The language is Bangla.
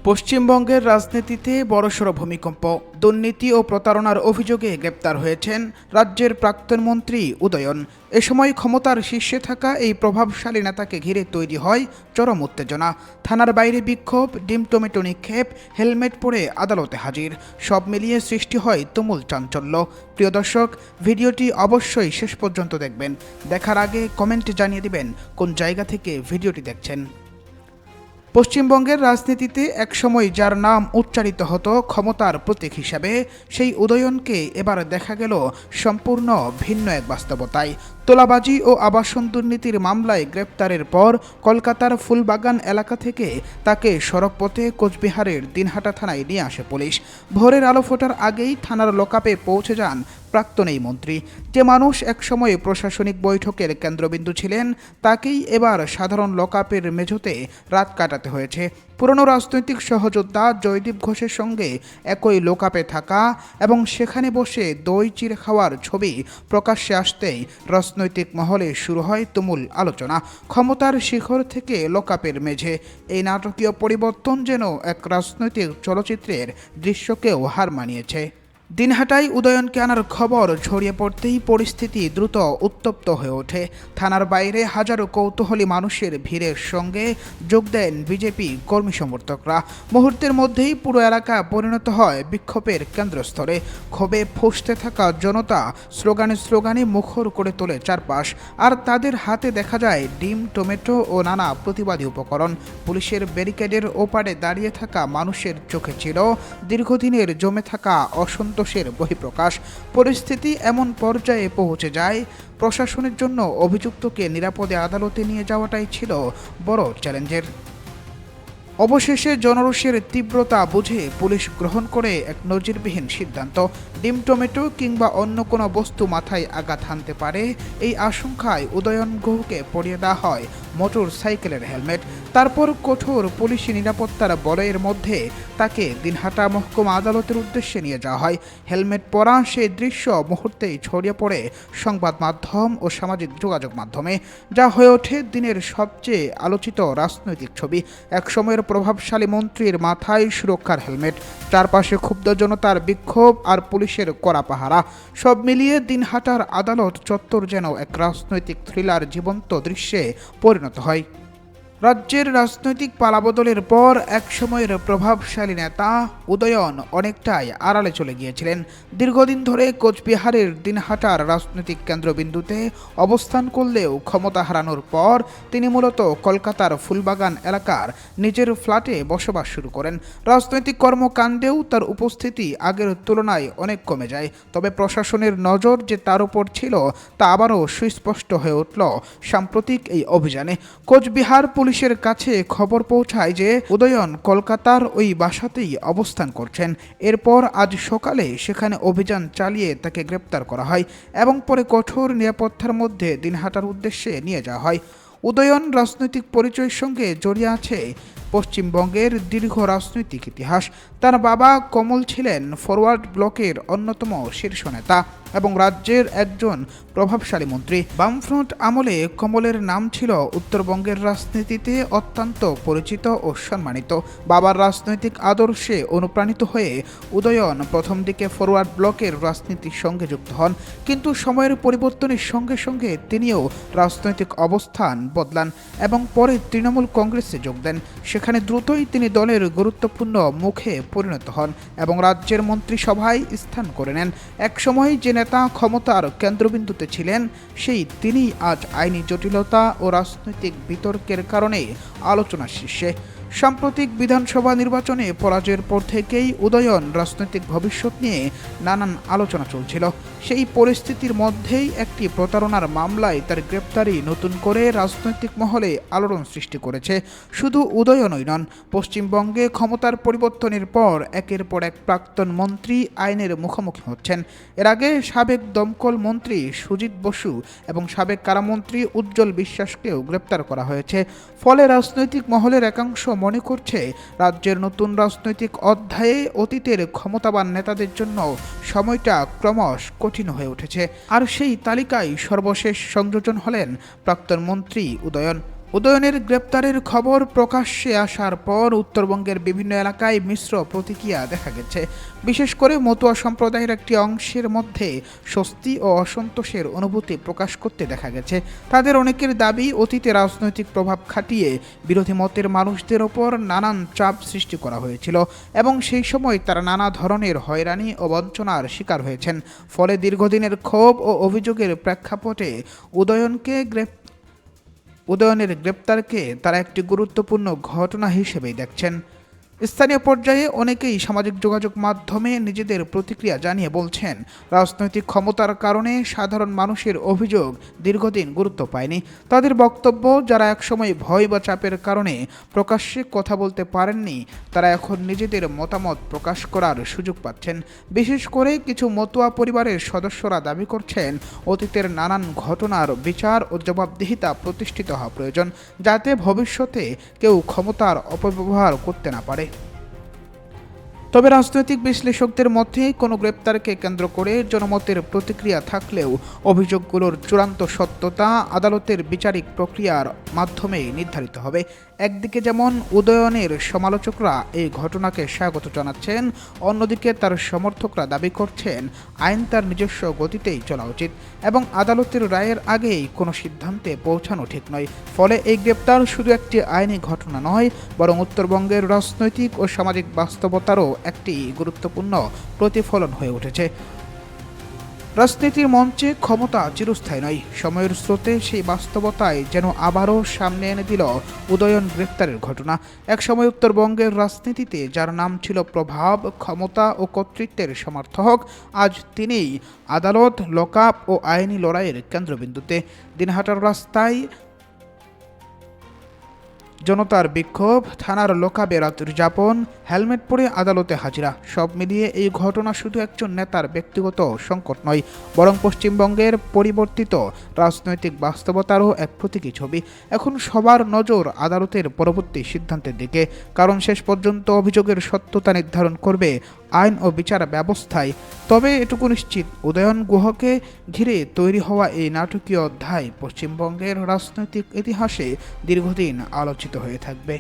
পশ্চিমবঙ্গের রাজনীতিতে বড়সড় ভূমিকম্প। দুর্নীতি ও প্রতারণার অভিযোগে গ্রেপ্তার হয়েছেন রাজ্যের প্রাক্তন মন্ত্রী উদয়ন। এ সময় ক্ষমতার শীর্ষে থাকা এই প্রভাবশালী নেতাকে ঘিরে তৈরি হয় চরম উত্তেজনা। থানার বাইরে বিক্ষোভ, ডিম টমেটো নিক্ষেপ, হেলমেট পরে আদালতে হাজির, সব মিলিয়ে সৃষ্টি হয় তুমুল চাঞ্চল্য। প্রিয় দর্শক, ভিডিওটি অবশ্যই শেষ পর্যন্ত দেখবেন। দেখার আগে কমেন্টে জানিয়ে দিবেন কোন জায়গা থেকে ভিডিওটি দেখছেন। পশ্চিমবঙ্গের রাজনীতিতে একসময় যার নাম উচ্চারিত হতো ক্ষমতার প্রতীক হিসাবে, সেই উদয়নকে এবার দেখা গেল সম্পূর্ণ ভিন্ন এক বাস্তবতায়। তোলাবাজি ও আবাসন দুর্নীতির মামলায় গ্রেপ্তারের পর কলকাতার ফুলবাগান এলাকা থেকে তাকে সড়কপথে কোচবিহারের দিনহাটা থানায় নিয়ে আসে পুলিশ। ভোরের আলো ফোটার আগেই থানার লকআপে পৌঁছে যান প্রাক্তন এই মন্ত্রী। যে মানুষ একসময় প্রশাসনিক বৈঠকের কেন্দ্রবিন্দু ছিলেন, তাকেই এবার সাধারণ লকআপের মেঝোতে রাত কাটাতে হয়েছে। পুরনো রাজনৈতিক সহযোদ্ধা জয়দীপ ঘোষের সঙ্গে একই লকআপে থাকা এবং সেখানে বসে দই চিড়ে খাওয়ার ছবি প্রকাশ্যে আসতেই রাজনৈতিক মহলে শুরু হয় তুমুল আলোচনা। ক্ষমতার শিখর থেকে লকআপের মেঝে, এই নাটকীয় পরিবর্তন যেন এক রাজনৈতিক চলচ্চিত্রের দৃশ্যকেও হার মানিয়েছে। দিনহাটায় উদয়নকে আনার খবর ছড়িয়ে পড়তেই পরিস্থিতি দ্রুত উত্তপ্ত হয়ে ওঠে। থানার বাইরে হাজারো কৌতূহলী মানুষের ভিড়ের সঙ্গে যোগ দেন বিজেপি কর্মী সমর্থকরা। মুহূর্তের মধ্যেই পুরো এলাকা পরিণত হয় বিক্ষোভের কেন্দ্রস্থলে। ক্ষোভে ফুঁসতে থাকা জনতা স্লোগানে মুখর করে তোলে চারপাশ, আর তাদের হাতে দেখা যায় ডিম টমেটো ও নানা প্রতিবাদী উপকরণ। পুলিশের ব্যারিকেডের ওপারে দাঁড়িয়ে থাকা মানুষের চোখে ছিল দীর্ঘদিনের জমে থাকা অসন্তোষের বহিঃপ্রকাশ। পরিস্থিতি এমন পর্যায়ে পৌঁছে যায়, প্রশাসনের জন্য অভিযুক্তকে নিরাপদে আদালতে নিয়ে যাওয়াটাই ছিল বড় চ্যালেঞ্জের। অবশেষে জনরোষের তীব্রতা বুঝে পুলিশ গ্রহণ করে এক নজিরবিহীন সিদ্ধান্ত। ডিম টমেটো কিংবা অন্য কোনো বস্তু মাথায় আঘাত হানতে পারে, এই আশঙ্কায় উদয়ন গুহকে পরিয়ে দেওয়া হয় মোটর সাইকেলের হেলমেট। তারপর কঠোর পুলিশি নিরাপত্তার বলয়ের মধ্যে তাকে দিনহাটা মহকুমা আদালতের উদ্দেশ্যে নিয়ে যাওয়া হয়। হেলমেট পরা সেই দৃশ্য মুহূর্তেই ছড়িয়ে পড়ে সংবাদ মাধ্যম ও সামাজিক যোগাযোগ মাধ্যমে, যা হয়ে ওঠে দিনের সবচেয়ে আলোচিত রাজনৈতিক ছবি। একসময়ের প্রভাবশালী মন্ত্রীর মাথায় সুরক্ষার হেলমেট, চারপাশে ক্ষুব্ধ জনতার বিক্ষোভ আর পুলিশের কড়া পাহারা, সব মিলিয়ে দিনহাটার আদালত চত্বর যেন এক রাজনৈতিক থ্রিলার জীবন্ত দৃশ্যে পরিণত হয়। রাজ্যের রাজনৈতিক পালাবদলের পর একসময়ের প্রভাবশালী নেতা উদয়ন অনেকটাই আড়ালে চলে গিয়েছিলেন। দীর্ঘদিন ধরে কোচবিহারের দিনহাটার রাজনৈতিক কেন্দ্রবিন্দুতে অবস্থান করলেও ক্ষমতা হারানোর পর তিনি মূলত কলকাতার ফুলবাগান এলাকার নিজের ফ্ল্যাটে বসবাস শুরু করেন। রাজনৈতিক কর্মকাণ্ডেও তার উপস্থিতি আগের তুলনায় অনেক কমে যায়। তবে প্রশাসনের নজর যে তার উপর ছিল, তা আবারও সুস্পষ্ট হয়ে উঠল সাম্প্রতিক এই অভিযানে। কোচবিহার পুলিশের কাছে খবর পৌঁছায় যে উদয়ন কলকাতার ওই বাসাতেই অবস্থান করছেন। এরপর আজ সকালে সেখানে অভিযান চালিয়ে তাকে গ্রেপ্তার করা হয় এবং পরে কঠোর নিরাপত্তার মধ্যে দিনহাটার উদ্দেশ্যে নিয়ে যাওয়া হয়। উদয়ন রাজনৈতিক পরিচয়ের সঙ্গে জড়িয়ে আছে পশ্চিমবঙ্গের দীর্ঘ রাজনৈতিক ইতিহাস। তার বাবা কমল ছিলেন ফরওয়ার্ড ব্লকের অন্যতম শীর্ষ নেতা এবং রাজ্যের একজন প্রভাবশালী মন্ত্রী। বামফ্রন্ট আমলে কমলের নাম ছিল উত্তরবঙ্গের রাজনীতিতে অত্যন্ত পরিচিত ও সম্মানিত। বাবার রাজনৈতিক আদর্শে অনুপ্রাণিত হয়ে উদয়ন প্রথম দিকে ফরওয়ার্ড ব্লকের রাজনীতির সঙ্গে যুক্ত হন, কিন্তু সময়ের পরিবর্তনের সঙ্গে সঙ্গে তিনিও রাজনৈতিক অবস্থান বদলান এবং পরে তৃণমূল কংগ্রেসে যোগ দেন। সেখানে দ্রুতই তিনি দলের গুরুত্বপূর্ণ মুখে পরিণত হন এবং রাজ্যের মন্ত্রিসভায় স্থান করে নেন। একসময় যে নেতা ক্ষমতার কেন্দ্রবিন্দুতে ছিলেন, সেই তিনি আজ আইনি জটিলতা ও রাজনৈতিক বিতর্কের কারণে আলোচনার শীর্ষে। সাম্প্রতিক বিধানসভা নির্বাচনে পরাজয়ের পর থেকেই উদয়ন রাজনৈতিক ভবিষ্যৎ নিয়ে নানান আলোচনা চলছিল। সেই পরিস্থিতির মধ্যেই একটি প্রতারণার মামলায় তার গ্রেপ্তারি নতুন করে রাজনৈতিক মহলে আলোড়ন সৃষ্টি করেছে। শুধু উদয়নই নন, পশ্চিমবঙ্গে ক্ষমতার পরিবর্তনের পর একের পর এক প্রাক্তন মন্ত্রী আইনের মুখোমুখি হচ্ছেন। এর আগে সাবেক দমকল মন্ত্রী সুজিত বসু এবং সাবেক কারামন্ত্রী উজ্জ্বল বিশ্বাসকেও গ্রেপ্তার করা হয়েছে। ফলে রাজনৈতিক মহলের একাংশ মনে করছে রাজ্যের নতুন রাজনৈতিক অধ্যায়ে অতীতের ক্ষমতাবান নেতাদের জন্য সময়টা ক্রমশ কঠিন হয়ে উঠেছে। আর সেই তালিকায় সর্বশেষ সংযোজন হলেন প্রাক্তন মন্ত্রী উদয়ন। উদয়নের গ্রেপ্তারের খবর প্রকাশ্যে আসার পর উত্তরবঙ্গের বিভিন্ন এলাকায় মিশ্র প্রতিক্রিয়া দেখা গেছে। বিশেষ করে মতুয়া সম্প্রদায়ের একটি অংশের মধ্যে স্বস্তি ও অসন্তোষের অনুভূতি প্রকাশ করতে দেখা গেছে। তাদের অনেকের দাবি, অতীতে রাজনৈতিক প্রভাব খাটিয়ে বিরোধী মতের মানুষদের ওপর নানান চাপ সৃষ্টি করা হয়েছিল এবং সেই সময় তারা নানা ধরনের হয়রানি ও বঞ্চনার শিকার হয়েছেন। ফলে দীর্ঘদিনের ক্ষোভ ও অভিযোগের প্রেক্ষাপটে উদয়নের গ্রেপ্তারকে তারা একটি গুরুত্বপূর্ণ ঘটনা হিসেবেই দেখছেন। স্থানীয় পর্যায়ে অনেকেই সামাজিক যোগাযোগ মাধ্যমে নিজেদের প্রতিক্রিয়া জানিয়ে বলছেন, রাজনৈতিক ক্ষমতার কারণে সাধারণ মানুষের অভিযোগ দীর্ঘদিন গুরুত্ব পায়নি। তাদের বক্তব্য, যারা একসময় ভয় বা চাপের কারণে প্রকাশ্যে কথা বলতে পারেননি, তারা এখন নিজেদের মতামত প্রকাশ করার সুযোগ পাচ্ছেন। বিশেষ করে কিছু মতুয়া পরিবারের সদস্যরা দাবি করছেন, অতীতের নানান ঘটনার বিচার ও জবাবদিহিতা প্রতিষ্ঠিত হওয়া প্রয়োজন, যাতে ভবিষ্যতে কেউ ক্ষমতার অপব্যবহার করতে না পারে। তবে রাজনৈতিক বিশ্লেষকদের মধ্যে কোনো গ্রেপ্তারকে কেন্দ্র করে জনমতের প্রতিক্রিয়া থাকলেও অভিযোগগুলোর চূড়ান্ত সত্যতা আদালতের বিচারিক প্রক্রিয়ার মাধ্যমে নির্ধারিত হবে। একদিকে যেমন উদয়নের সমালোচকরা এই ঘটনাকে স্বাগত জানাচ্ছেন, অন্যদিকে তার সমর্থকরা দাবি করছেন আইন তার নিজস্ব গতিতেই চলা উচিত এবং আদালতের রায়ের আগেই কোনো সিদ্ধান্তে পৌঁছানো ঠিক নয়। ফলে এই গ্রেপ্তার শুধু একটি আইনি ঘটনা নয়, বরং উত্তরবঙ্গের রাজনৈতিক ও সামাজিক বাস্তবতারও একটি গুরুত্বপূর্ণ প্রতিফলন হয়ে উঠেছে। রাজনীতির মঞ্চে ক্ষমতা চিরস্থায়ী নয়, সময়ের স্রোতে সেই বাস্তবতায় যেন আবারও সামনে এনে দিল উদয়ন গ্রেপ্তারের ঘটনা। একসময় উত্তরবঙ্গের রাজনীতিতে যার নাম ছিল প্রভাব, ক্ষমতা ও কর্তৃত্বের সমর্থক, আজ তিনিই আদালত, লকআপ ও আইনি লড়াইয়ের কেন্দ্রবিন্দুতে। দিনহাটার রাস্তায় জনতার বিক্ষোভ, থানার লকআপে রাত্রি যাপন, হেলমেট পরে আদালতে হাজিরা, সব মিলিয়ে এই ঘটনা শুধু একজন নেতার ব্যক্তিগত সংকট নয়, বরং পশ্চিমবঙ্গের পরিবর্তিত রাজনৈতিক বাস্তবতারও এক প্রতীকী ছবি। এখন সবার নজর আদালতের পরবর্তী সিদ্ধান্তের দিকে, কারণ শেষ পর্যন্ত অভিযোগের সত্যতা নির্ধারণ করবে আইন ও বিচার ব্যবস্থায়। তবে এটুকু নিশ্চিত, উদয়ন গুহকে ঘিরে তৈরি হওয়া এই নাটকীয় অধ্যায় পশ্চিমবঙ্গের রাজনৈতিক ইতিহাসে দীর্ঘদিন আলোচিত হয়ে থাকবে।